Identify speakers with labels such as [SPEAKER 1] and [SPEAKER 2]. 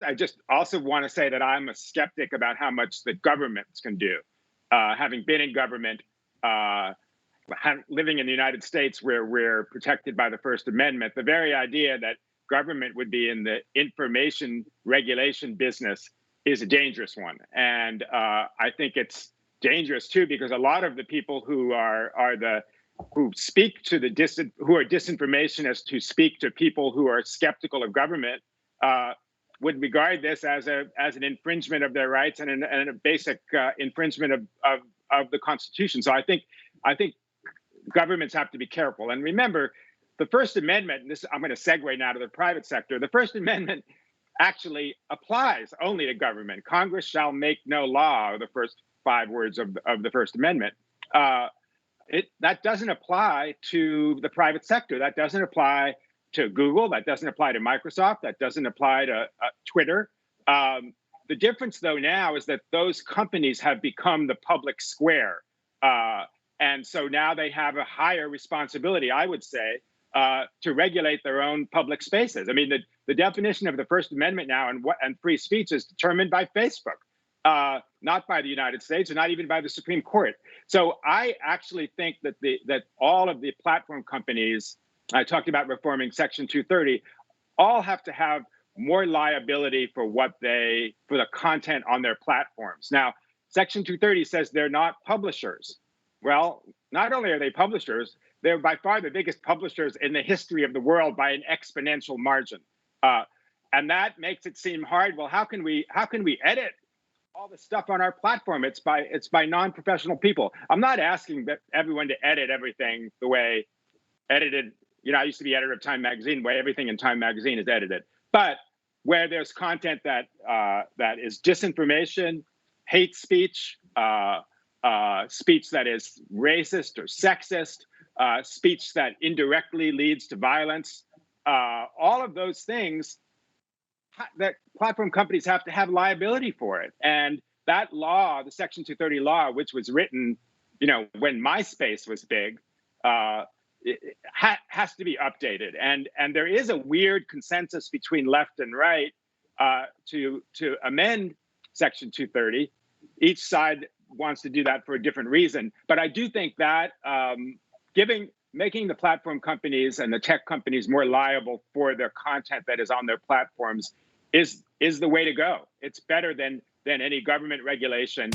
[SPEAKER 1] I just also want to say that I'm a skeptic about how much the governments can do. Having been in government, living in the United States where we're protected by the First Amendment, the very idea that government would be in the information regulation business is a dangerous one. And I think it's dangerous too, because a lot of the people who who speak to who are disinformationists, who speak to people who are skeptical of government, would regard this as an infringement of their rights and a basic infringement of the Constitution. So I think governments have to be careful. And remember, the First Amendment, and I'm going to segue now to the private sector, the First Amendment actually applies only to government. Congress shall make no law, the first 5 words of the First Amendment. That doesn't apply to the private sector. That doesn't apply to Google. That doesn't apply to Microsoft. That doesn't apply to Twitter. The difference, though, now is that those companies have become the public square. And so now they have a higher responsibility, I would say, to regulate their own public spaces. I mean, the definition of the First Amendment now and free speech is determined by Facebook, not by the United States, and not even by the Supreme Court. So I actually think that all of the platform companies, I talked about reforming Section 230, all have to have more liability for the content on their platforms. Now, Section 230 says they're not publishers. Well, not only are they publishers, they're by far the biggest publishers in the history of the world by an exponential margin. And that makes it seem hard. Well, how can we edit all the stuff on our platform? It's by non-professional people. I'm not asking everyone to edit everything the way edited. I used to be editor of Time Magazine, the way everything in Time Magazine is edited. But where there's content that is disinformation, hate speech, speech that is racist or sexist, speech that indirectly leads to violence, all of those things, that platform companies have to have liability for it. And that law, the Section 230 law, which was written, when MySpace was big, it has to be updated. And there is a weird consensus between left and right to amend Section 230. Each side wants to do that for a different reason. But I do think that making the platform companies and the tech companies more liable for their content that is on their platforms is the way to go. It's better than any government regulation.